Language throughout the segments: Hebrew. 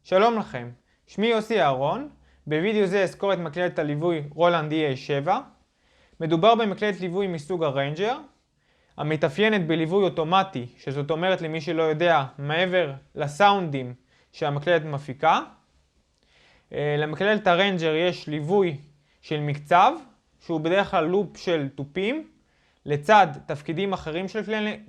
שלום לכם, שמי יוסי אהרון. בווידאו זה אזכור את מקלדת הליווי רולנד EA7. מדובר במקלדת ליווי מסוג הריינג'ר, המתאפיינת בליווי אוטומטי, שזאת אומרת למי שלא יודע, מעבר לסאונדים שהמקלדת מפיקה. למקלדת הריינג'ר יש ליווי של מקצב, שהוא בדרך כלל לופ של תופים, לצד תפקידים אחרים של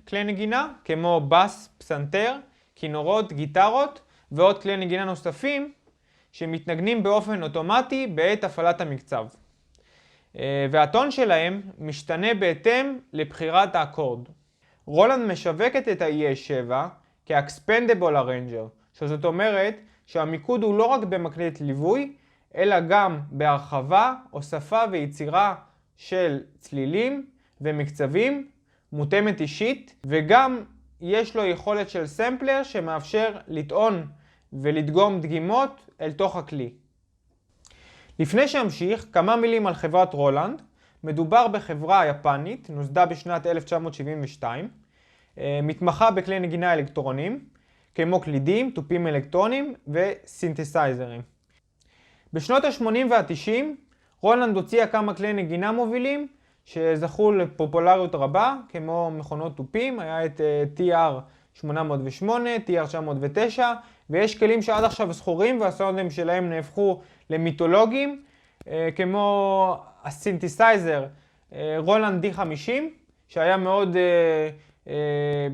כלי נגינה, כמו בס, פסנתר, כינורות, גיטרות, ועוד כלי נגינה נוספים שמתנגנים באופן אוטומטי בעת הפעלת המקצב. והטון שלהם משתנה בהתאם לבחירת האקורד. רולנד משווקת את ה-EA7 כ-Expandable Arranger, שזאת אומרת שהמיקוד הוא לא רק במקלדת ליווי, אלא גם בהרחבה, הוספה ויצירה של צלילים ומקצבים, מותאמת אישית, וגם יש לו יכולת של סמפלר שמאפשר לטעון ולדגום דגימות אל תוך הכלי. לפני שאמשיך, כמה מילים על חברת רולנד. מדובר בחברה יפנית, נוסדה בשנת 1972, מתמחה בכלי נגינה אלקטרונים, כמו קלידים, תופים אלקטרונים וסינתסייזרים. בשנות ה-80 וה-90, רולנד הוציאה כמה כלי נגינה מובילים שזכו לפופולריות רבה, כמו מכונות תופים, היה את TR-808, TR-909, ויש כלים שעד עכשיו זכורים והסאונדים שלהם נהפכו למיתולוגיים, כמו הסינתסייזר רולנד D50, שהיה מאוד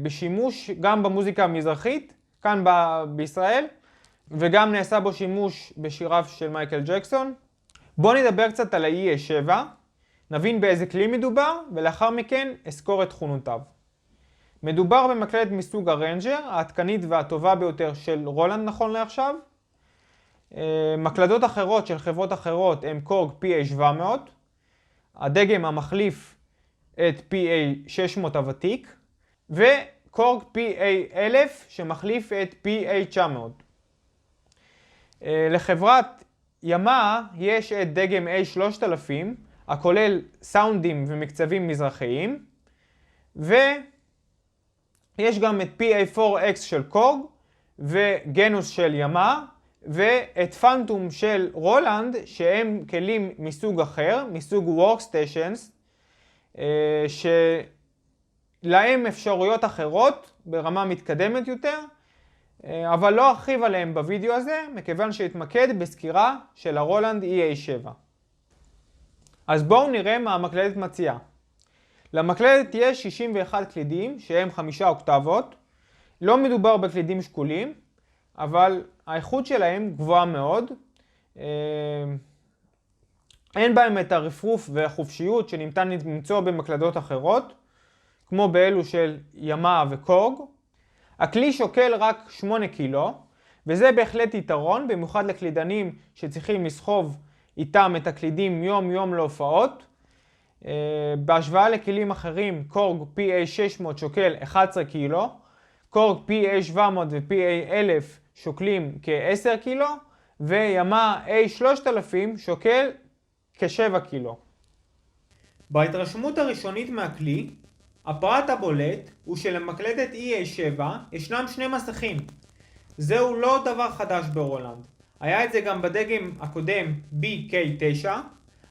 בשימוש גם במוזיקה המזרחית, כאן בישראל, וגם נעשה בו שימוש בשיריו של מייקל ג'קסון. בואו נדבר קצת על ה-EA7, נבין באיזה כלי מדובר, ולאחר מכן אזכור את תכונותיו. מדובר במקלדת מסוג הריינג'ר, העדכנית והטובה ביותר של רולנד נכון לעכשיו. מקלדות אחרות של חברות אחרות הם קורג PA700, הדגם המחליף את PA600 הוותיק, וקורג PA1000 שמחליף את PA900. לחברת ימאה יש את דגם A3000, הכולל סאונדים ומקצבים מזרחיים, ויש גם את PA4X של קורג, וגנוס של ימאה, ואת פנטום של רולנד, שהם כלים מסוג אחר, מסוג Workstations, שלהם אפשרויות אחרות ברמה מתקדמת יותר, אבל לא ארחיב עליהם בווידאו הזה, מכיוון שהתמקד בסקירה של הרולנד EA7. אז בואו נראה מה המקלדת מציעה. למקלדת יש 61 קלידים שהם 5 אוקטבות. לא מדובר בקלידים שקולים, אבל האיכות שלהם גבוהה מאוד. אין בהם את הרפרוף והחופשיות שניתן למצוא במקלדות אחרות, כמו באלו של ימאה וקורג. הכלי שוקל רק 8 קילו, וזה בהחלט יתרון, במיוחד לקלידנים שצריכים לסחוב איתם את הקלידים יום יום להופעות. בהשוואה לכלים אחרים, קורג PA600 שוקל 11 קילו, קורג PA700 ו-PA1000 שוקלים כ-10 קילו, וימאה A3000 שוקל כ-7 קילו. בהתרשמות הראשונית מהכלי, הפרט הבולט הוא שלמקלדת EA7 ישנם 2 מסכים. זהו לא דבר חדש ברולנד. היה את זה גם בדגם הקודם BK9,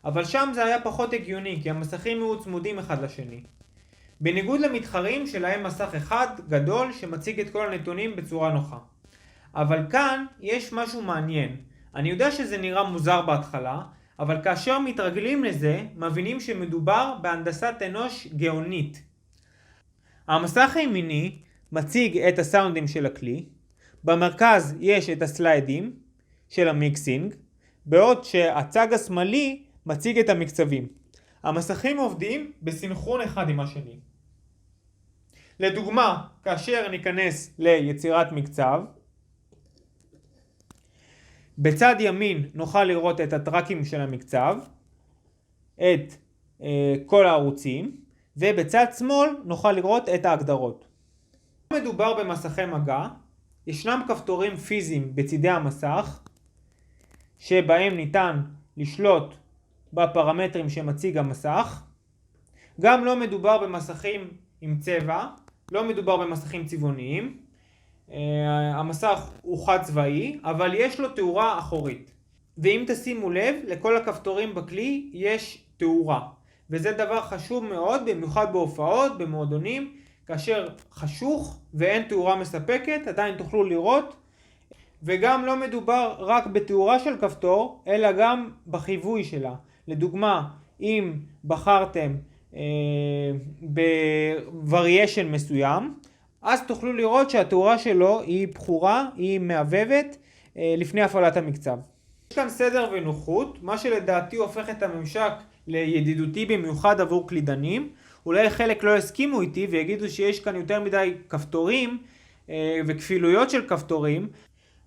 אבל שם זה היה פחות הגיוני, כי המסכים היו צמודים אחד לשני. בניגוד למתחרים שלהם מסך אחד גדול שמציג את כל הנתונים בצורה נוחה. אבל כאן יש משהו מעניין. אני יודע שזה נראה מוזר בהתחלה, אבל כאשר מתרגלים לזה, מבינים שמדובר בהנדסת אנוש גאונית. המסך הימיני מציג את הסאונדים של הכלי, במרכז יש את הסליידים של המיקסינג, בעוד שהצג השמאלי מציג את המקצבים. המסכים עובדים בסינכרון אחד עם השני. לדוגמה, כאשר ניכנס ליצירת מקצב, בצד ימין נוכל לראות את הטרקים של המקצב, את כל הערוצים, ובצד שמאל נוכל לראות את ההגדרות. מדובר במסכי מגע, ישנם כפתורים פיזיים בצידי המסך, שבהם ניתן לשלוט בפרמטרים שמציג המסך. גם לא מדובר במסכים עם צבע, לא מדובר במסכים צבעוניים. המסך הוא חד צבאי, אבל יש לו תאורה אחורית. ואם תשימו לב, לכל הכפתורים בכלי יש תאורה. וזה דבר חשוב מאוד, במיוחד בהופעות, במועדונים, כאשר חשוך ואין תאורה מספקת, עדיין תוכלו לראות. וגם לא מדובר רק בתאורה של כפתור, אלא גם בחיווי שלה. לדוגמה, אם בחרתם ב-variation מסוים, אז תוכלו לראות שהתאורה שלו היא בחורה, היא מעבבת לפני הפעלת המקצב. יש כאן סדר ונוחות, מה שלדעתי הופך את הממשק לידידותי במיוחד עבור קלידנים. אולי חלק לא יסכימו איתי ויגידו שיש כאן יותר מדי כפתורים וכפילויות של כפתורים.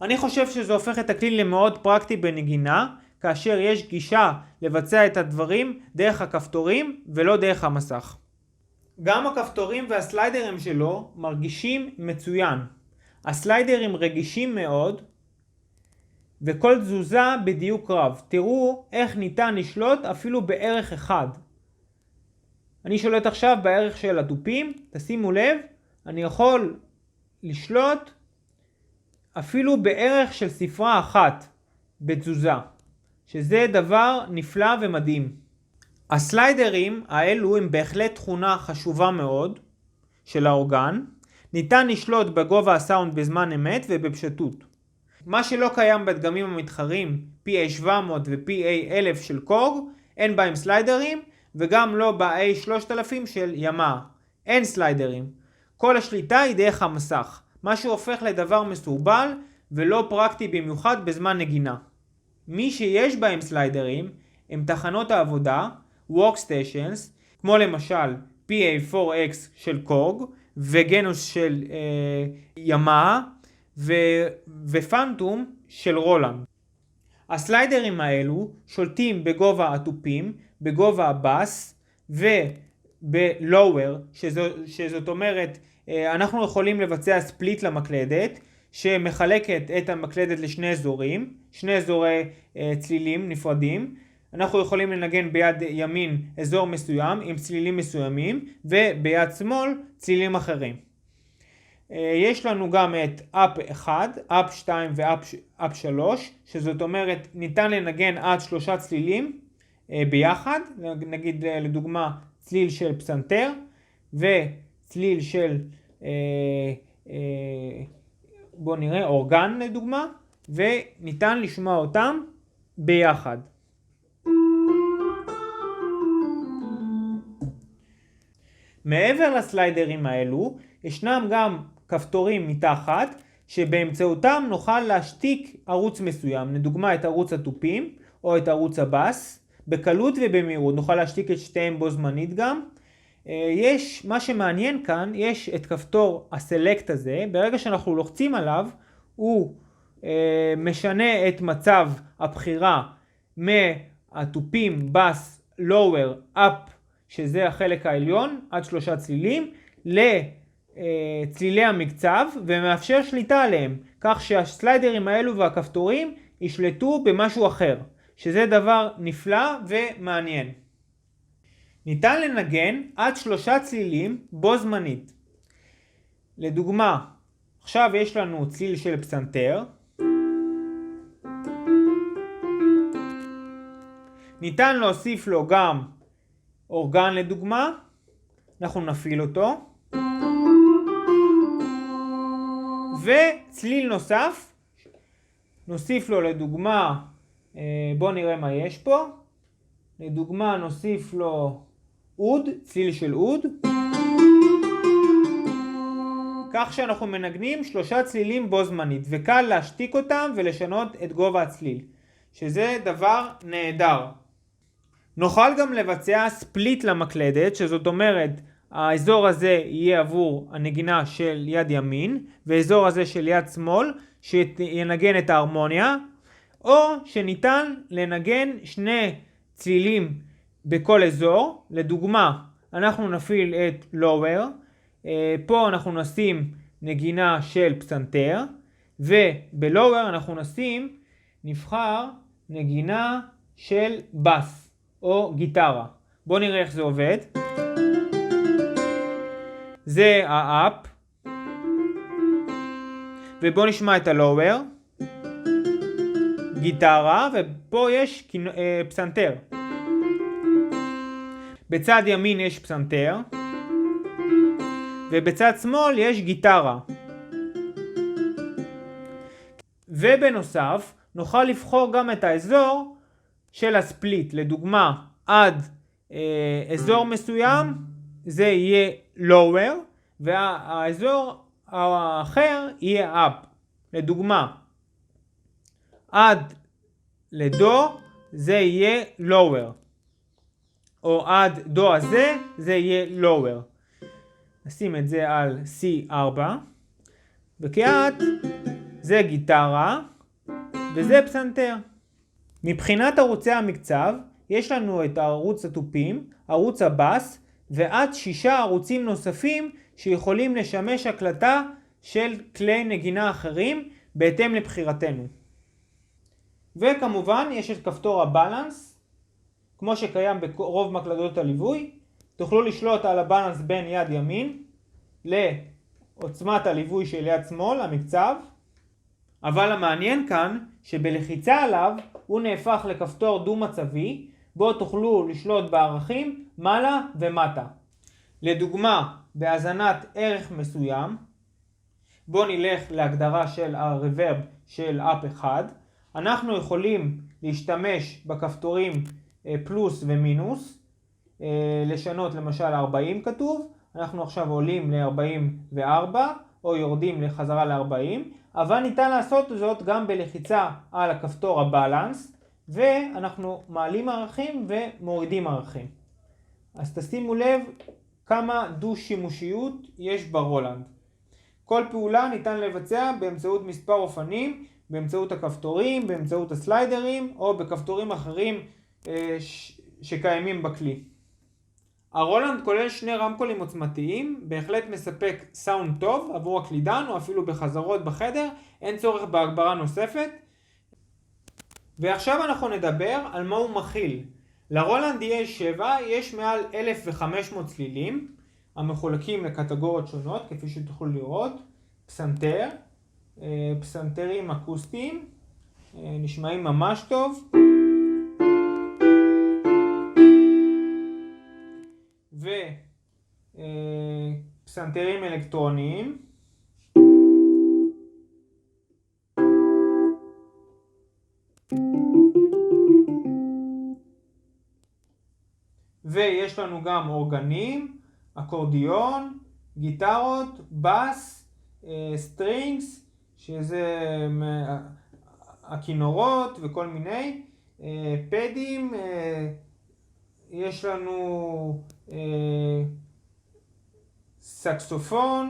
אני חושב שזה הופך את הכלי למאוד פרקטי בנגינה, כאשר יש גישה לבצע את הדברים דרך הכפתורים ולא דרך המסך. גם הכפתורים והסליידרים שלו מרגישים מצוין. הסליידרים רגישים מאוד, וכל תזוזה בדיוק רב. תראו איך ניתן לשלוט אפילו בערך אחד. אני שולט עכשיו בערך של התופים, תשימו לב, אני יכול לשלוט אפילו בערך של ספרה אחת בתזוזה, שזה דבר נפלא ומדהים. הסליידרים האלו הם בהחלט תכונה חשובה מאוד של האורגן. ניתן לשלוט בגובה הסאונד בזמן אמת ובפשטות. מה שלא קיים בדגמים המתחרים PA700 ו-PA1000 של קורג, אין בהם סליידרים, וגם לא ב-A3000 של ימאה. אין סליידרים. כל השליטה היא דרך המסך, מה שהופך לדבר מסורבל ולא פרקטי במיוחד בזמן נגינה. מי שיש בהם סליידרים הם תחנות העבודה, Workstations, כמו למשל PA4X של קורג וגנוס של ימאה ופנטום של רולנד. הסליידרים האלו שולטים בגובה התופים, בגובה הבאס ובלואוור, שזאת אומרת אנחנו יכולים לבצע ספליט למקלדת שמחלקת את המקלדת לשני אזורים, שני אזורי צלילים נפרדים. אנחנו יכולים לנגן ביד ימין אזור מסוים עם צלילים מסוימים וביד שמאל צלילים אחרים. יש לנו גם את אפ 1, אפ 2 ואפ 3, שזאת אומרת ניתן לנגן עד 3 צלילים ביחד, נגיד לדוגמה צליל של פסנתר וצליל של בוא נראה אורגן לדוגמה, וניתן לשמוע אותם ביחד. מעבר לסליידרים האלו, ישנם גם כפתורים מתחת, שבאמצעותם נוכל להשתיק ערוץ מסוים, לדוגמה את ערוץ התופים או את ערוץ הבאס, בקלות ובמהירות, נוכל להשתיק את שתיהם בו זמנית גם. יש, מה שמעניין כאן, יש את כפתור הסלקט הזה, ברגע שאנחנו לוחצים עליו, הוא משנה את מצב הבחירה מהתופים, בס, לואוור, אפ, שזה החלק העליון, עד 3 צלילים, לצלילי המקצב, ומאפשר שליטה עליהם, כך שהסליידרים האלו והכפתורים ישלטו במשהו אחר, שזה דבר נפלא ומעניין. ניתן לנגן עד 3 צלילים בו זמנית. לדוגמה, עכשיו יש לנו צליל של פסנתר. ניתן להוסיף לו גם אורגן לדוגמה. אנחנו נפעיל אותו. וצליל נוסף. נוסיף לו לדוגמה, בואו נראה מה יש פה. לדוגמה נוסיף לו אוד, צליל של אוד. כך שאנחנו מנגנים 3 צלילים בו זמנית, וקל להשתיק אותם ולשנות את גובה הצליל, שזה דבר נהדר. נוכל גם לבצע ספליט למקלדת, שזאת אומרת האזור הזה יהיה עבור הנגינה של יד ימין, והאזור הזה של יד שמאל שינגן את ההרמוניה, או שניתן לנגן 2 צלילים בכל אזור. לדוגמה, אנחנו נפעיל את לואוור, פה אנחנו נשים נגינה של פסנתר, ובלואוור אנחנו נבחר נגינה של בס או גיטרה. בואו נראה איך זה עובד. זה האפ. ובואו נשמע את הלואוור. גיטרה, ופה יש פסנתר. בצד ימין יש פסנתר, ובצד שמאל יש גיטרה. ובנוסף, נוכל לבחור גם את האזור של הספליט. לדוגמה, עד אזור מסוים זה יהיה lower, והאזור האחר יהיה up. לדוגמה, עד לדו זה יהיה lower, או עד דו הזה זה יהיה lower. נשים את זה על C4, וכעת זה גיטרה וזה פסנתר. מבחינת ערוצי המקצב, יש לנו את ערוץ התופים, ערוץ הבאס, ועד 6 ערוצים נוספים שיכולים לשמש הקלטה של כלי נגינה אחרים בהתאם לבחירתנו. וכמובן יש את כפתור הבלנס, כמו שקיים ברוב מקלדות הליווי. תוכלו לשלוט על הבלנס בין יד ימין לעוצמת הליווי של יד שמאל, המקצב. אבל המעניין כאן שבלחיצה עליו הוא נהפך לכפתור דו-מצבי, בו תוכלו לשלוט בערכים מעלה ומטה. לדוגמה, בהזנת ערך מסוים, בו נלך להגדרה של הרוורב של אפ 1, אנחנו יכולים להשתמש בכפתורים פלוס ומינוס, לשנות למשל 40 כתוב, אנחנו עכשיו עולים ל-44 או יורדים לחזרה ל-40, אבל ניתן לעשות זאת גם בלחיצה על הכפתור הבלנס, ואנחנו מעלים ערכים ומורידים ערכים. אז תשימו לב כמה דו-שימושיות יש ברולנד. כל פעולה ניתן לבצע באמצעות מספר אופנים, באמצעות הכפתורים, באמצעות הסליידרים או בכפתורים אחרים שקיימים בכלי. הרולנד כולל 2 רמקולים עוצמתיים, בהחלט מספק סאונד טוב עבור הקלידן או אפילו בחזרות בחדר, אין צורך בהגברה נוספת. ועכשיו אנחנו נדבר על מה הוא מכיל. לרולנד DA7 יש מעל 1500 צלילים, המחולקים לקטגוריות שונות כפי שתוכלו לראות. פסנתר, פסנתרים אקוסטיים, נשמעים ממש טוב. ופסנתרים אלקטרוניים. ויש לנו גם אורגנים, אקורדיון, גיטרות, בס, סטרינגס, שזה הכינורות וכל מיני, פדים, יש לנו סקסופון,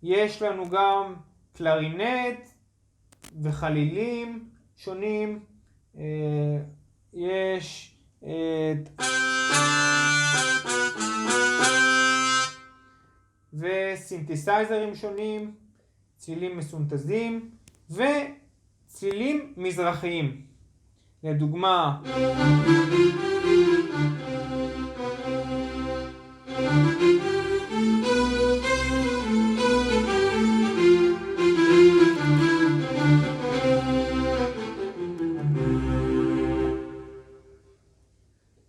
יש לנו גם קלרינט וחלילים שונים, יש וסינתסייזרים שונים, צלילים מסונתזים וצלילים מזרחיים. לדוגמה,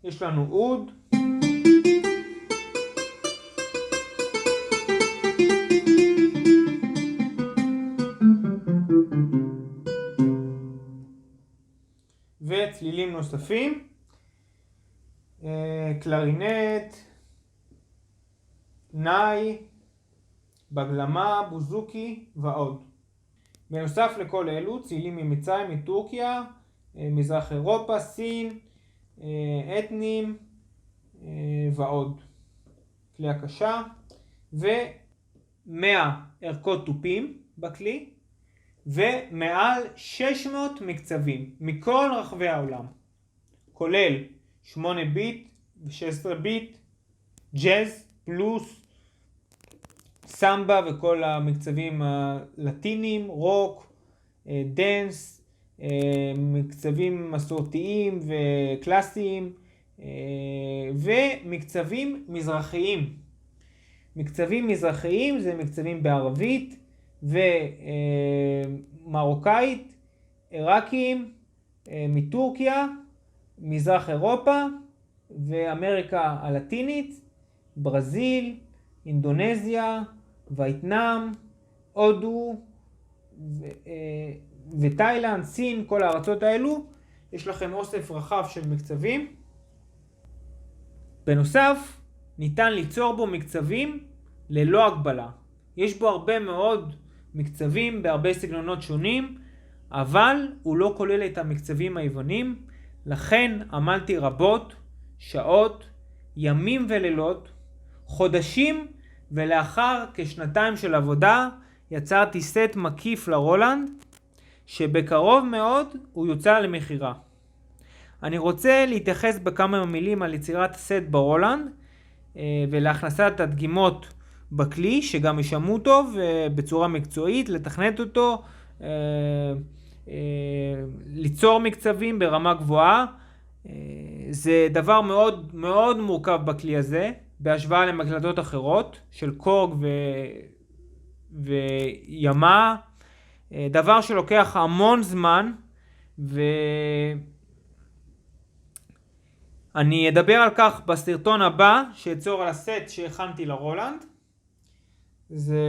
יש לנו אוד, וצלילים נוספים, קלרינט, נאי, בגלמה, בוזוקי ועוד. בנוסף לכל אלו, צלילים ממצרים, מטורקיה, מזרח אירופה, סין, אתנים ועוד. כלי הקשה ו100 ערכות תופים בכלי ומעל 600 מקצבים מכל רחבי העולם, כולל 8 ביט ו16 ביט, ג'אז, פלוס, סמבה וכל המקצבים הלטינים, רוק, דנס, מקצבים מסורתיים וקלאסיים ומקצבים מזרחיים. מקצבים מזרחיים זה מקצבים בערבית ומרוקאית, עיראקיים, מטורקיה, מזרח אירופה ואמריקה הלטינית, ברזיל, אינדונזיה, וייטנאם, הודו ותאילנד, סין, כל הארצות האלו. יש לכם אוסף רחב של מקצבים. בנוסף, ניתן ליצור בו מקצבים ללא הגבלה. יש בו הרבה מאוד מקצבים בהרבה סגנונות שונים, אבל הוא לא כולל את המקצבים היוונים. לכן עמלתי רבות, שעות, ימים ולילות, חודשים, ולאחר כשנתיים של עבודה יצרתי סט מקיף לרולנד, שבקרוב מאוד הוא יוצא למכירה. אני רוצה להתייחס בכמה מילים על יצירת הסט ברולנד ולהכנסת הדגימות בכלי, שגם ישמעו טוב בצורה מקצועית, לתכנת אותו, ליצור מקצבים ברמה גבוהה. זה דבר מאוד מאוד מורכב בכלי הזה, בהשוואה למקלטות אחרות של קורג וימה, דבר שלוקח המון זמן, ואני אדבר על כך בסרטון הבא שאצור על הסט שהכנתי לרולנד. זה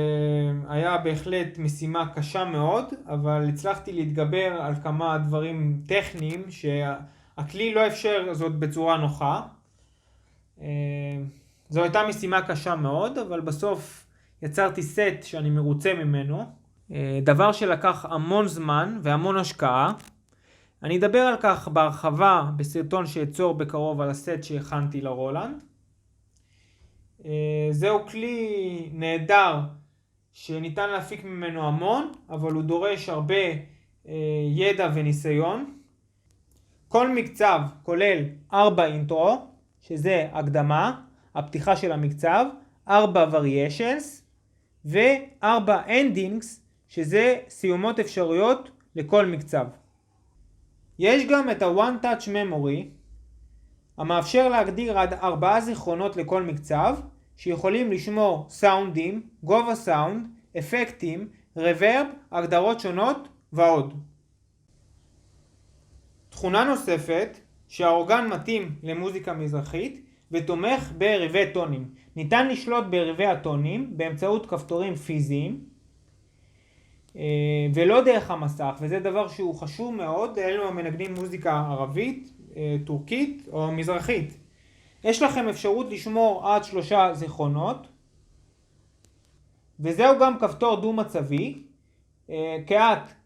היה בהחלט משימה קשה מאוד, אבל הצלחתי להתגבר על כמה דברים טכניים שהכלי לא אפשר זאת בצורה נוחה. זו הייתה משימה קשה מאוד, אבל בסוף יצרתי סט שאני מרוצה ממנו. דבר שלקח המון זמן והמון השקעה. אני אדבר על כך בהרחבה בסרטון שאצור בקרוב על הסט שהכנתי לרולנד. זהו כלי נהדר שניתן להפיק ממנו המון, אבל הוא דורש הרבה ידע וניסיון. כל מקצב כולל 4 אינטרו, שזה הקדמה, הפתיחה של המקצב, 4 variations ו4 endings, שזה סיומות אפשריות לכל מקצב. יש גם את ה-One Touch Memory, המאפשר להגדיר עד 4 זיכרונות לכל מקצב, שיכולים לשמור סאונדים, גובה סאונד, אפקטים, רוורב, הגדרות שונות ועוד. תכונה נוספת, שהאורגן מתאים למוזיקה מזרחית ותומך בריבי טונים. ניתן לשלוט בריבי הטונים באמצעות כפתורים פיזיים ולא דרך המסך, וזה דבר שהוא חשוב מאוד לאלו המנגנים מוזיקה ערבית, טורקית או מזרחית. יש לכם אפשרות לשמור עד 3 זיכרונות, וזהו גם כפתור דו-מצבי.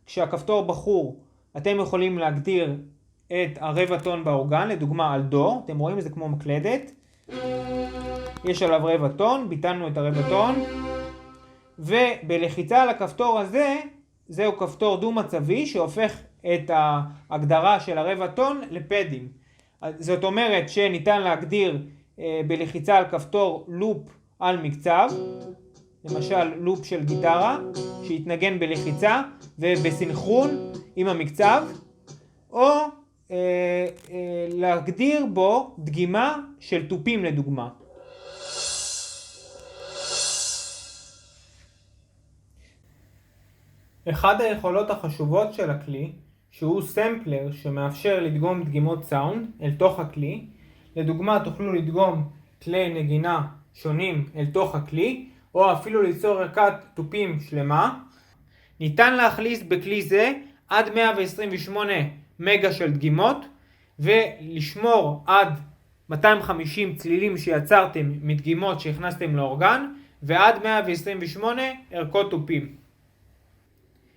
כשהכפתור בחור אתם יכולים להגדיר את הרבע טון באורגן, לדוגמה על דו, אתם רואים זה כמו מקלדת, יש עליו רבע טון, ביטלנו את הרבע טון, ובלחיצה על הכפתור הזה, זהו כפתור דו-מצבי שהופך את ההגדרה של הרבע טון לפדים. זאת אומרת שניתן להגדיר בלחיצה על כפתור לופ על מקצב, למשל לופ של גיטרה שיתנגן בלחיצה ובסינכרון עם המקצב, או להגדיר בו דגימה של טופים לדוגמה. אחד היכולות החשובות של הכלי, שהוא סמפלר שמאפשר לדגום דגימות סאונד אל תוך הכלי. לדוגמה, תוכלו לדגום כלי נגינה שונים אל תוך הכלי, או אפילו ליצור ערכת טופים שלמה. ניתן להכניס בכלי זה עד 128 מגה של דגימות, ולשמור עד 250 צלילים שיצרתם מדגימות שהכנסתם לאורגן, ועד 128 ערכות טופים.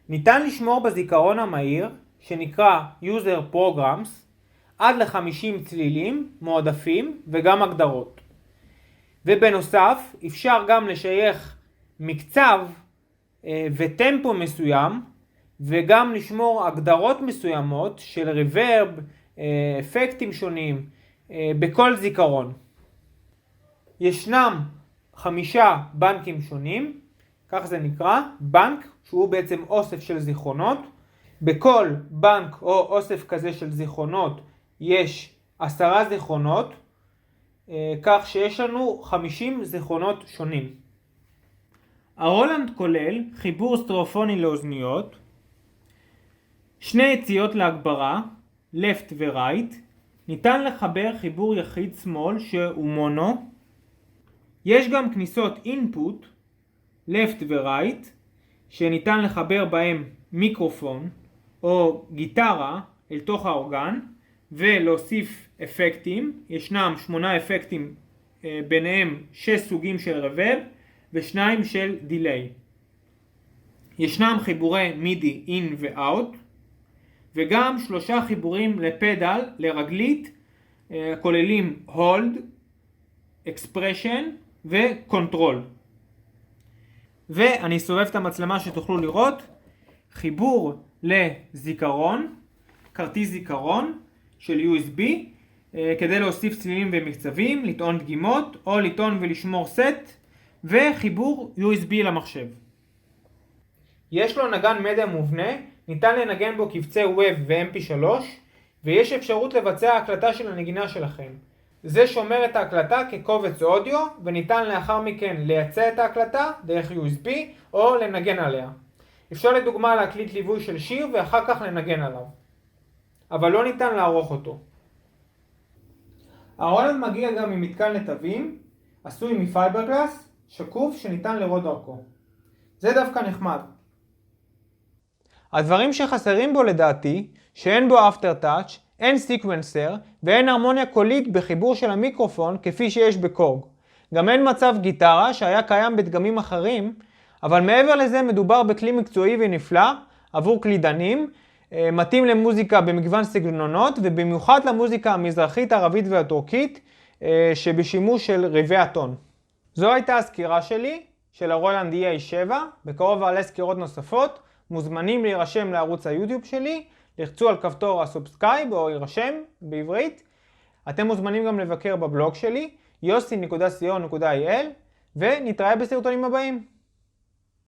ניתן לשמור בזיכרון המהיר, שנקרא user programs, עד ל-50 צלילים מועדפים וגם הגדרות. ובנוסף, אפשר גם לשייך מקצב וטמפו מסוים, וגם לשמור הגדרות מסוימות של ריברב, אפקטים שונים, בכל זיכרון. ישנם 5 בנקים שונים, כך זה נקרא, בנק שהוא בעצם אוסף של זיכרונות. בכל בנק או אוסף כזה של זיכרונות יש 10 זיכרונות, כך שיש לנו 50 זיכרונות שונים. הרולנד כולל חיבור סטריאופוני לאוזניות, 2 יציאות להגברה, left ו-right, ניתן לחבר חיבור יחיד שמאל שהוא מונו, יש גם כניסות input, left ו-right, שניתן לחבר בהם מיקרופון או גיטרה אל תוך האורגן, ולהוסיף אפקטים. ישנם 8 אפקטים, ביניהם 6 סוגים של רוורב ו2 של דיליי. ישנם חיבורי מידי in ו-out, וגם 3 חיבורים לפדל, לרגלית, כוללים hold, expression ו-control. ואני אסובב את המצלמה שתוכלו לראות, חיבור לזיכרון, כרטיס זיכרון של USB, כדי להוסיף צלילים ומקצבים, לטעון דגימות או לטעון ולשמור סט, וחיבור USB למחשב. יש לו נגן מדיה מובנה, ניתן לנגן בו קבצי ווב ו-MP3, ויש אפשרות לבצע הקלטה של הנגינה שלכם. זה שומר את ההקלטה כקובץ אודיו, וניתן לאחר מכן לייצא את ההקלטה דרך USB או לנגן עליה. אפשר לדוגמה להקליט ליווי של שיר ואחר כך לנגן עליו. אבל לא ניתן לערוך אותו. הרולנד מגיע גם ממתקן נתבים, עשוי מפייברגלס, שקוף שניתן לראות דרכו. זה דווקא נחמד. הדברים שחסרים בו לדעתי, שאין בו אפטר טאץ', אין סיקוונסר ואין הרמוניה קולית בחיבור של המיקרופון כפי שיש בקורג. גם אין מצב גיטרה שהיה קיים בדגמים אחרים, אבל מעבר לזה מדובר בכלי מקצועי ונפלא עבור קלידנים, מתאים למוזיקה במגוון סגנונות ובמיוחד למוזיקה המזרחית, הערבית והטורקית שבשימוש של ריבי הטון. זו הייתה הסקירה שלי של הרולנד EA7, בקרוב אעלה סקירות נוספות. מוזמנים להירשם לערוץ היוטיוב שלי, לחצו על כפתור הסובסקרייב או יירשם בעברית. אתם מוזמנים גם לבקר בבלוג שלי, yossi.co.il, ונתראה בסרטונים הבאים.